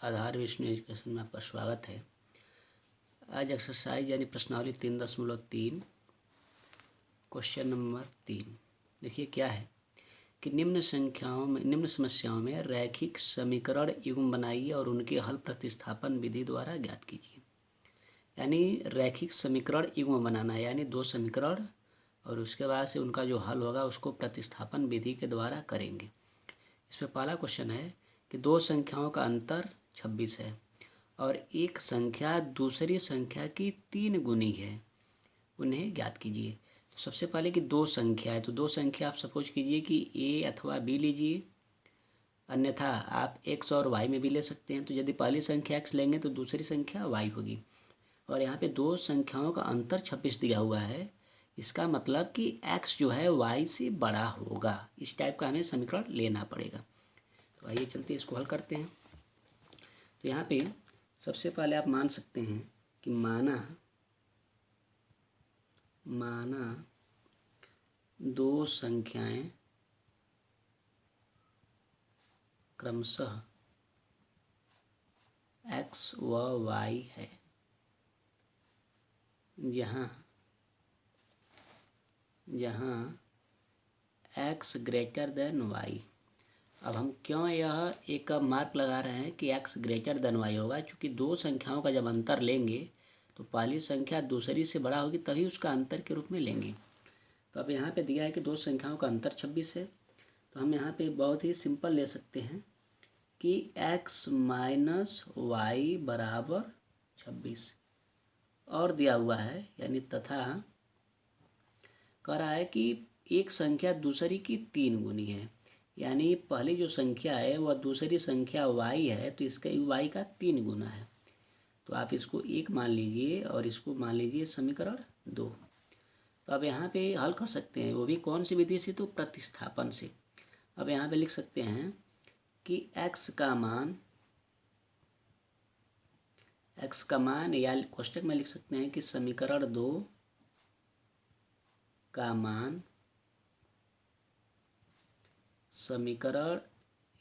आधार Vishnu education में आपका स्वागत है। आज एक्सरसाइज यानी प्रश्नावली 3.3 क्वेश्चन नंबर 3 देखिए क्या है कि निम्न समस्याओं में रैखिक समीकरण युग्म बनाइए और उनके हल प्रतिस्थापन विधि द्वारा ज्ञात कीजिए। यानी रैखिक समीकरण युग्म बनाना यानी दो समीकरण और उसके बाद से उनका जो हल होगा उसको प्रतिस्थापन विधि के द्वारा करेंगे। इसमें पहला क्वेश्चन है कि दो संख्याओं का अंतर 26 है और एक संख्या दूसरी संख्या की 3 गुनी है, उन्हें ज्ञात कीजिए। तो सबसे पहले कि दो संख्या है, तो दो संख्या आप सपोज कीजिए कि a अथवा b लीजिए, अन्यथा आप x और y में भी ले सकते हैं। तो यदि पहली संख्या x लेंगे तो दूसरी संख्या y होगी और यहाँ पे दो संख्याओं का अंतर 26 दिया हुआ है। इसका मतलब कि x जो है y से बड़ा होगा। इस टाइप का हमें समीकरण लेना पड़ेगा। तो आइए चलते इसको हल करते हैं। तो यहाँ पे सबसे पहले आप मान सकते हैं कि माना दो संख्याएं क्रमशः x व y है, जहाँ x ग्रेटर देन y। अब हम क्यों यह एक मार्क लगा रहे हैं कि x ग्रेटर देन y होगा, क्योंकि दो संख्याओं का जब अंतर लेंगे तो पहली संख्या दूसरी से बड़ा होगी तभी उसका अंतर के रूप में लेंगे। तो अब यहाँ पे दिया है कि दो संख्याओं का अंतर 26 है, तो हम यहाँ पे बहुत ही सिंपल ले सकते हैं कि x माइनस वाई बराबर 26 और दिया हुआ है, यानी तथा कह रहा है कि एक संख्या दूसरी की 3 गुनी है, यानी पहली जो संख्या है वह दूसरी संख्या y है तो इसका y का 3 गुना है। तो आप इसको 1 मान लीजिए और इसको मान लीजिए समीकरण 2। तो अब यहाँ पे हल कर सकते हैं, वो भी कौन सी विधि से, तो प्रतिस्थापन से। अब यहाँ पे लिख सकते हैं कि x का मान या कोष्टक में लिख सकते हैं कि समीकरण 2 का मान समीकरण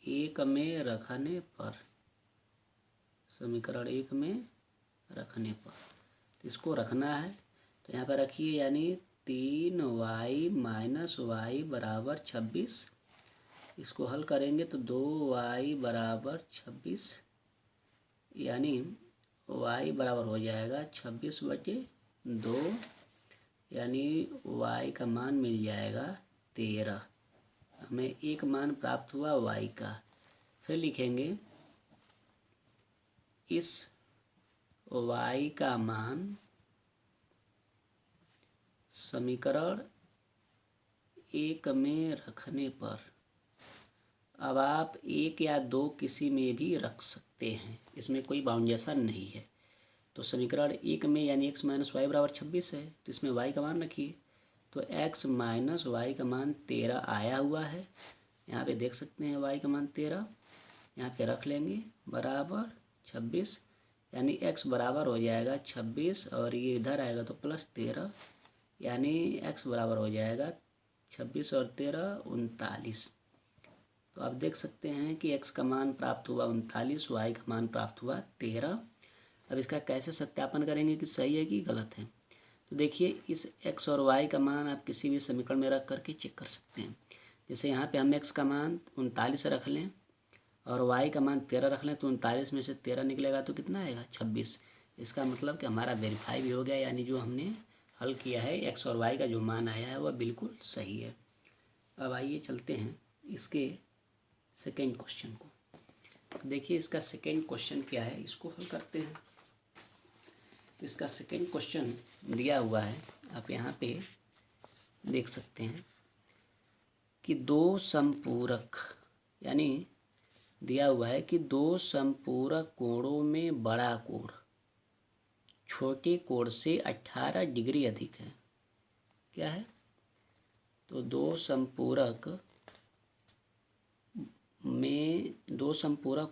1 में रखने पर, तो इसको रखना है। तो यहाँ पर रखिए, यानी 3y माइनस वाई बराबर 26। इसको हल करेंगे तो 2y बराबर 26, यानी y बराबर हो जाएगा 26/2, यानी y का मान मिल जाएगा 13। हमें एक मान प्राप्त हुआ y का। फिर लिखेंगे इस y का मान समीकरण 1 में रखने पर। अब आप 1 या 2 किसी में भी रख सकते हैं, इसमें कोई बाउंडेशन नहीं है। तो समीकरण 1 में यानी x माइनस वाई बराबर 26 है, तो इसमें y का मान रखिए। तो x माइनस वाई का मान 13 आया हुआ है, यहाँ पे देख सकते हैं y का मान 13, यहाँ पे रख लेंगे बराबर 26, यानी x बराबर हो जाएगा 26 और ये इधर आएगा तो प्लस 13, यानी x बराबर हो जाएगा 26 और 13 39। तो आप देख सकते हैं कि x का मान प्राप्त हुआ 39, y का मान प्राप्त हुआ 13। अब इसका कैसे सत्यापन करेंगे कि सही है कि गलत है। तो देखिए, इस x और y का मान आप किसी भी समीकरण में रख करके चेक कर सकते हैं। जैसे यहाँ पे हम x का मान 39 रख लें और y का मान 13 रख लें, तो 39 में से 13 निकलेगा तो कितना आएगा 26। इसका मतलब कि हमारा वेरीफाई भी हो गया, यानी जो हमने हल किया है x और y का जो मान आया है वह बिल्कुल सही है। अब आइए चलते हैं इसके सेकेंड क्वेश्चन को। देखिए इसका सेकेंड क्वेश्चन क्या है, इसको हल करते हैं। तो इसका सेकेंड क्वेश्चन दिया हुआ है, आप यहाँ पे देख सकते हैं कि दो संपूरक, यानी दिया हुआ है कि दो संपूरक कोणों में बड़ा कोण छोटे कोण से 18 डिग्री अधिक है। क्या है? तो दो संपूरक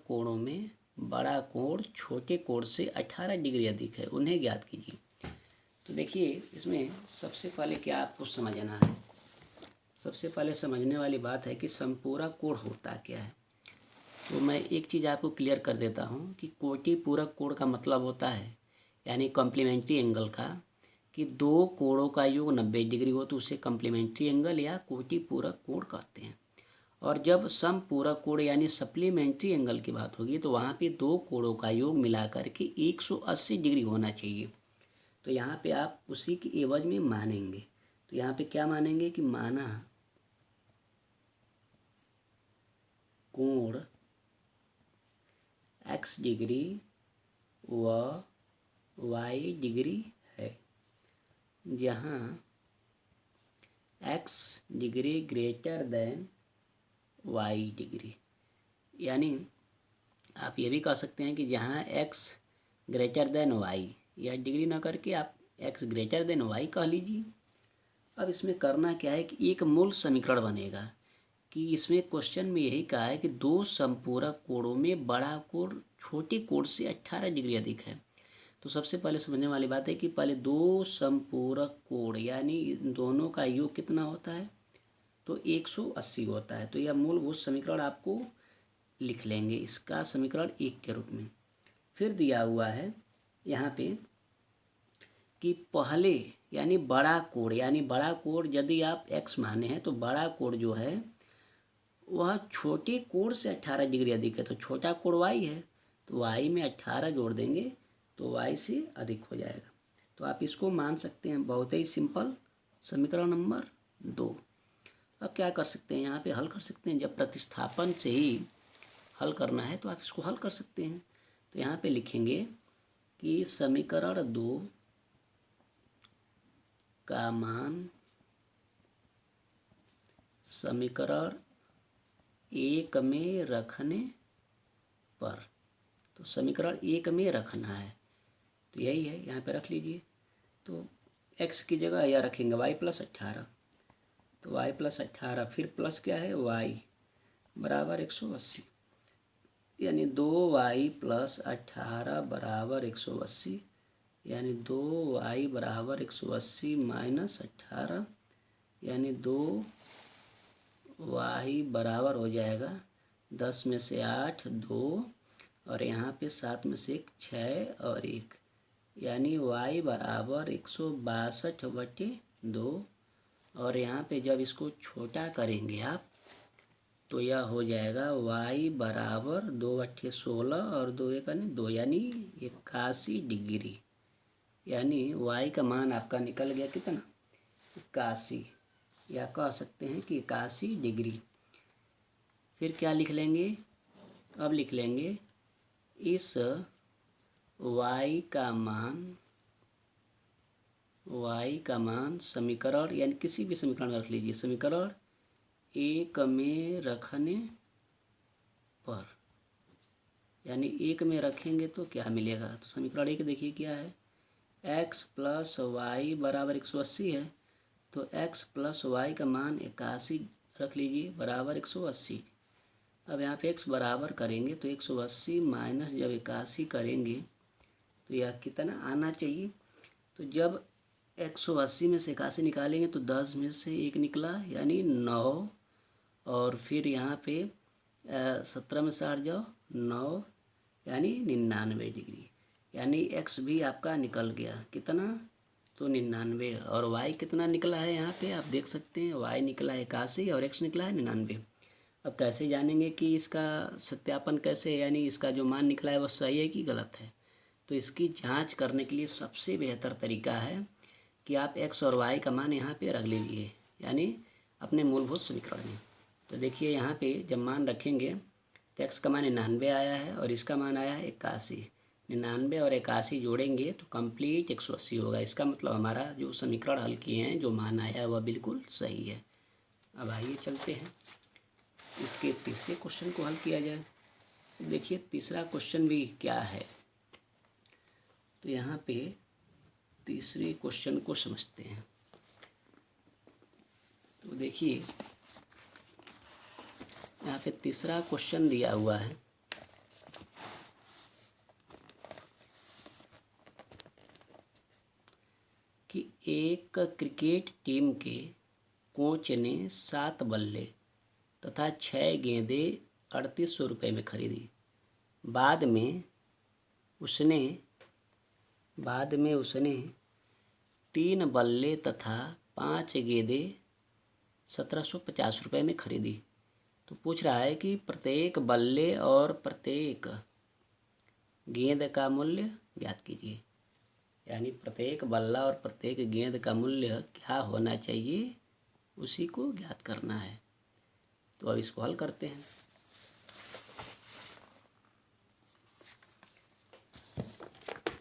कोणों में बड़ा कोण छोटे कोण से 18 डिग्री अधिक है, उन्हें ज्ञात कीजिए। तो देखिए इसमें सबसे पहले क्या आपको समझना है, सबसे पहले समझने वाली बात है कि संपूरक कोण होता क्या है। तो मैं एक चीज़ आपको क्लियर कर देता हूँ कि कोटि पूरक कोण का मतलब होता है, यानी कॉम्प्लीमेंट्री एंगल का, कि दो कोणों का योग 90 डिग्री हो तो उसे कॉम्प्लीमेंट्री एंगल या कोटि पूरक कोण कहते हैं। और जब सम पूरक कोण यानी सप्लीमेंट्री एंगल की बात होगी तो वहाँ पे दो कोणों का योग मिलाकर के 180 डिग्री होना चाहिए। तो यहाँ पे आप उसी की एवज में मानेंगे। तो यहाँ पे क्या मानेंगे कि माना कोण x डिग्री व y डिग्री है, जहाँ x degree greater than y degree, यानी आप ये भी कह सकते हैं कि जहाँ x ग्रेटर देन y, या डिग्री ना करके आप x ग्रेटर देन y कह लीजिए। अब इसमें करना क्या है कि एक मूल समीकरण बनेगा, कि इसमें क्वेश्चन में यही कहा है कि दो समपूरक कोणों में बड़ा कोण छोटे कोण से 18 डिग्री अधिक है। तो सबसे पहले समझने वाली बात है कि पहले दो समपूरक कोण यानी इन दोनों का योग कितना होता है, तो 180 होता है। तो यह मूलभूत समीकरण आपको लिख लेंगे, इसका समीकरण 1 के रूप में। फिर दिया हुआ है यहाँ पे कि पहले यानी बड़ा कोण, यानी बड़ा कोण यदि आप x माने हैं तो बड़ा कोण जो है वह छोटे कोण से 18 डिग्री अधिक है। तो छोटा कोण y है, तो y में 18 जोड़ देंगे तो y से अधिक हो जाएगा। तो आप इसको मान सकते हैं, बहुत ही सिंपल समीकरण नंबर 2। अब क्या कर सकते हैं, यहाँ पे हल कर सकते हैं। जब प्रतिस्थापन से ही हल करना है तो आप इसको हल कर सकते हैं। तो यहाँ पे लिखेंगे कि समीकरण 2 का मान समीकरण 1 में रखने पर, तो समीकरण 1 में रखना है तो यही है, यहाँ पे रख लीजिए। तो x की जगह यह रखेंगे y + 18, तो y + 18 फिर प्लस क्या है y बराबर 180, यानी 2y + 18 बराबर 180, यानी 2y बराबर 180 - 18, यानी 2y बराबर हो जाएगा 10 में से 8 2, और यहाँ पे 7 में से 1 6 और 1, यानी y बराबर 162/2। और यहाँ पे जब इसको छोटा करेंगे आप तो यह हो जाएगा y बराबर 2 × 16 और 2 × 2, यानी 81 डिग्री। यानी y का मान आपका निकल गया कितना, 81, या कह सकते हैं कि 81 डिग्री। फिर क्या लिख लेंगे, अब लिख लेंगे इस y का मान समीकरण, यानी किसी भी समीकरण में रख लीजिए, समीकरण 1 में रखने पर, यानी 1 में रखेंगे तो क्या मिलेगा। तो समीकरण 1 देखिए क्या है, x + y बराबर 180 है, तो x + y का मान 81 रख लीजिए बराबर 180। अब यहाँ पे x बराबर करेंगे तो 180 माइनस जब 81 करेंगे तो यह कितना आना चाहिए। तो जब 180 में से 81 निकालेंगे तो 10 में से 1 निकला, यानी 9, और फिर यहाँ पे 17 में से 8 जाओ 9, यानी 99 डिग्री। यानी x भी आपका निकल गया कितना, तो 99, और y कितना निकला है यहाँ पे आप देख सकते हैं, y निकला है 81 और x निकला है 99। अब कैसे जानेंगे कि इसका सत्यापन कैसे, यानी इसका जो मान निकला है वह सही है कि गलत है। तो इसकी जांच करने के लिए सबसे बेहतर तरीका है कि आप x और y का मान यहाँ पे रख लीजिए, यानी अपने मूलभूत समीकरण में। तो देखिए यहाँ पे जब मान रखेंगे तो x का मान 99 आया है और इसका मान आया है 81। 99 और 81 जोड़ेंगे तो कंप्लीट 180 होगा। इसका मतलब हमारा जो समीकरण हल किए हैं, जो मान आया है वह बिल्कुल सही है। अब आइए चलते हैं इसके तीसरे क्वेश्चन को हल किया जाए। देखिए तीसरा क्वेश्चन भी क्या है, तो यहाँ पे तीसरे क्वेश्चन को समझते हैं। तो देखिए यहाँ पे तीसरा क्वेश्चन दिया हुआ है कि एक क्रिकेट टीम के कोच ने 7 बल्ले तथा 6 गेंदें ₹3800 में खरीदी। बाद में उसने 3 बल्ले तथा 5 गेंदें ₹1750 में खरीदी। तो पूछ रहा है कि प्रत्येक बल्ले और प्रत्येक गेंद का मूल्य ज्ञात कीजिए। यानी प्रत्येक बल्ला और प्रत्येक गेंद का मूल्य क्या होना चाहिए, उसी को ज्ञात करना है। तो अब इसको हल करते हैं।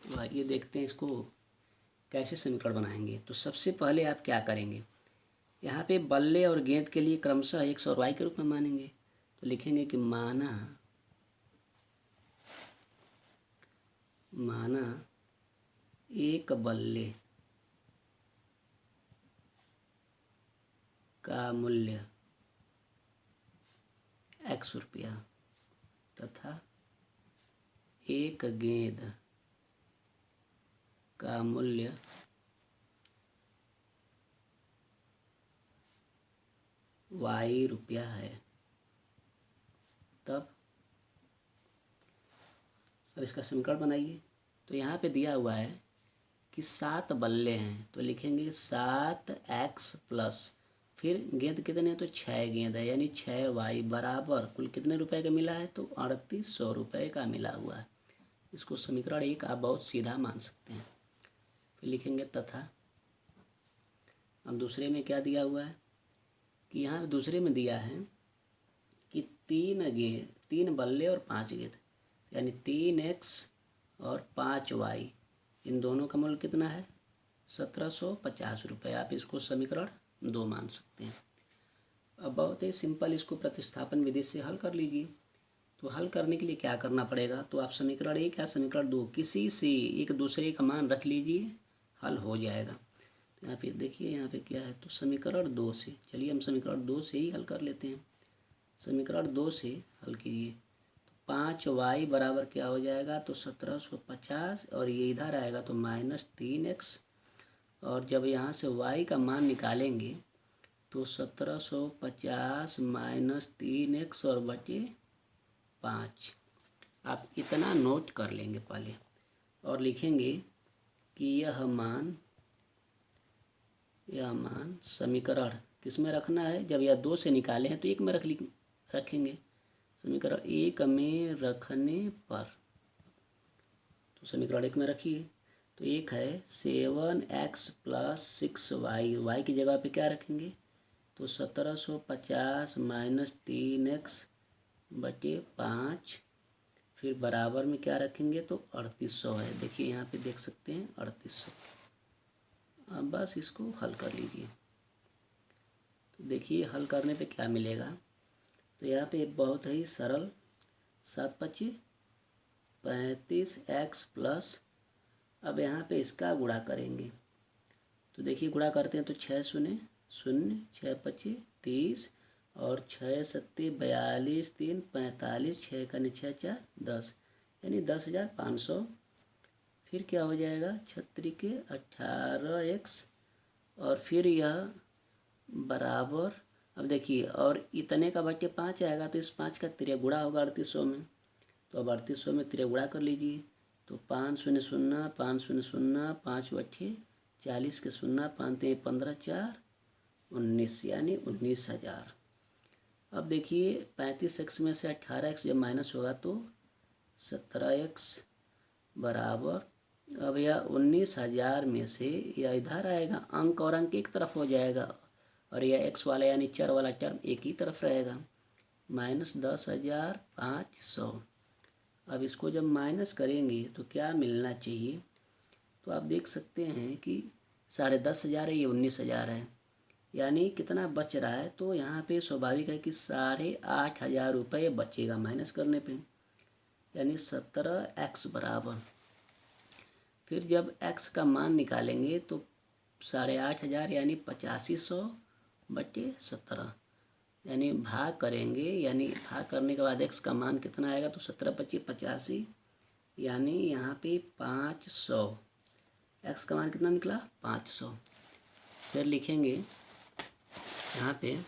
तो आइए देखते हैं इसको कैसे समीकरण बनाएंगे। तो सबसे पहले आप क्या करेंगे, यहाँ पे बल्ले और गेंद के लिए क्रमशः x और y के रूप में मानेंगे। तो लिखेंगे कि माना एक बल्ले का मूल्य ₹x तथा एक गेंद का मूल्य ₹y है। तब अब इसका समीकरण बनाइए। तो यहाँ पे दिया हुआ है कि 7 बल्ले हैं, तो लिखेंगे 7x प्लस फिर गेंद कितने हैं, तो 6 गेंद है, यानी 6y बराबर कुल कितने रुपए का मिला है, तो ₹3800 का मिला हुआ है। इसको समीकरण 1 आप बहुत सीधा मान सकते हैं। फिर लिखेंगे तथा अब दूसरे में क्या दिया हुआ है कि यहाँ दूसरे में दिया है कि 3 बल्ले और 5 गेंद, यानी 3x और 5y, इन दोनों का मूल्य कितना है, ₹1750। आप इसको समीकरण 2 मान सकते हैं। अब बहुत ही सिंपल इसको प्रतिस्थापन विधि से हल कर लीजिए। तो हल करने के लिए क्या करना पड़ेगा, तो आप समीकरण 1 या समीकरण 2 किसी से एक दूसरे का मान रख लीजिए, हल हो जाएगा। तो यहाँ पे देखिए यहाँ पे क्या है, तो समीकरण 2 से, चलिए हम समीकरण 2 से ही हल कर लेते हैं। समीकरण 2 से हल कीजिए। 5y बराबर क्या हो जाएगा, तो 1750, और ये इधर आएगा तो -3x, और जब यहाँ से y का मान निकालेंगे तो 1750 - 3x और बचे 5। आप इतना नोट कर लेंगे पहले, और लिखेंगे कि यह मान समीकरण किस में रखना है, जब यह 2 से निकाले हैं तो 1 में रखेंगे। समीकरण 1 में रखने पर, तो समीकरण 1 में रखिए। तो 1 है 7x प्लस 6y, y की जगह पे क्या रखेंगे, तो 1750 - 3x बटे 5, फिर बराबर में क्या रखेंगे, तो 3800 है। देखिए यहाँ पे देख सकते हैं 3800। अब बस इसको हल कर लीजिए। तो देखिए हल करने पे क्या मिलेगा, तो यहाँ पे बहुत ही सरल 7 × 5 = 35x प्लस, अब यहाँ पे इसका गुणा करेंगे। तो देखिए गुणा करते हैं तो 6 शून्य 0, 6 × 5 = 30, और 6 × 7 = 42, 3 = 45, 6 × 6 = 4 = 10, यानी 10,500। फिर क्या हो जाएगा, 36 के 18x, और फिर यह बराबर, अब देखिए और इतने का बटे 5 आएगा, तो इस 5 का त्रिगुणा होगा 3800 में। तो अब 3800 में त्रिगुणा कर लीजिए। तो 5 शून्य 0, 5 शून्य 0, 5 बटे 40 के 0, 5 3 15, 4 19, यानी 19,000। अब देखिए 35x में से 18x जब माइनस होगा तो 17x बराबर, अब यह 19,000 में से यह इधर आएगा, अंक और अंक एक तरफ हो जाएगा, और यह x वाला यानी चर वाला टर्म एक ही तरफ रहेगा, -10,500। अब इसको जब माइनस करेंगे तो क्या मिलना चाहिए, तो आप देख सकते हैं कि 10,500 है, ये 19,000 है, यानी कितना बच रहा है, तो यहाँ पे स्वाभाविक है कि 8,500 बचेगा माइनस करने पे, यानी 17x बराबर, फिर जब x का मान निकालेंगे तो 8,500 यानी 8500 बटे 17, यानी भाग करेंगे, यानी भाग करने के बाद x का मान कितना आएगा, तो 17 × 25 = 85, यानी यहाँ पे 500, x का मान कितना निकला, 500। फिर लिखेंगे यहाँ पे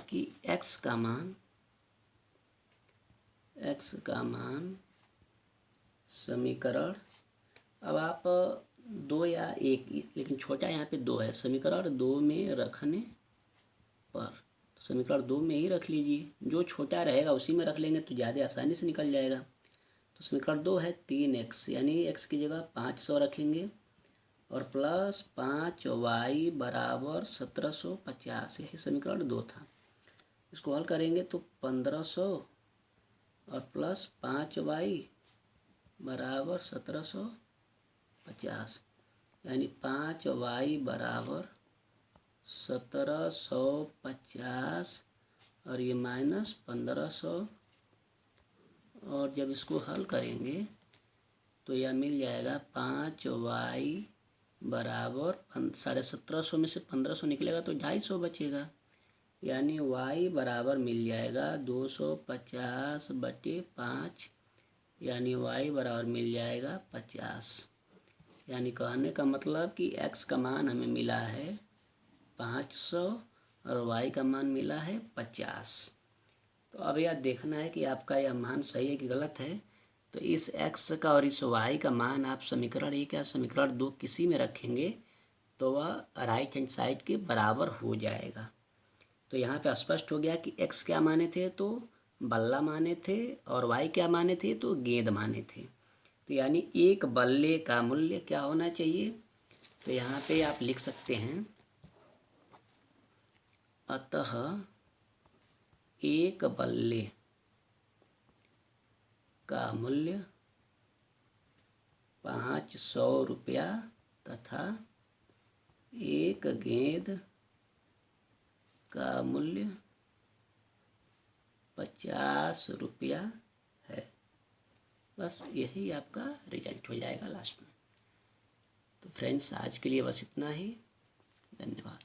कि x का मान x का मान समीकरण, अब आप 2 या 1, लेकिन छोटा यहाँ पे 2 है, समीकरण 2 में रखने पर, समीकरण 2 में ही रख लीजिए, जो छोटा रहेगा उसी में रख लेंगे तो ज़्यादा आसानी से निकल जाएगा। तो समीकरण 2 है 3x, यानी x की जगह 500 रखेंगे और प्लस 5y बराबर 1750, यही समीकरण 2 था। इसको हल करेंगे तो 1500 और प्लस 5y बराबर 1750, यानी 5y बराबर 1750 और ये माइनस 1500, और जब इसको हल करेंगे तो यह मिल जाएगा 5y बराबर 1750 में से 1500 निकलेगा तो 250 बचेगा, यानी y बराबर मिल जाएगा 250/5, यानी y बराबर मिल जाएगा 50। यानी कहने का मतलब कि x का मान हमें मिला है 500 और y का मान मिला है 50। तो अब यह देखना है कि आपका यह मान सही है कि गलत है। तो इस x का और इस y का मान आप समीकरण 1 या समीकरण 2 किसी में रखेंगे तो वह राइट हैंड साइड के बराबर हो जाएगा। तो यहाँ पे स्पष्ट हो गया कि x क्या माने थे, तो बल्ला माने थे, और y क्या माने थे, तो गेंद माने थे। तो यानी एक बल्ले का मूल्य क्या होना चाहिए, तो यहाँ पे आप लिख सकते हैं, अतः एक बल्ले का मूल्य 500 रुपया तथा एक गेंद का मूल्य 50 रुपया है। बस यही आपका रिजल्ट हो जाएगा लास्ट में। तो फ्रेंड्स, आज के लिए बस इतना ही। धन्यवाद।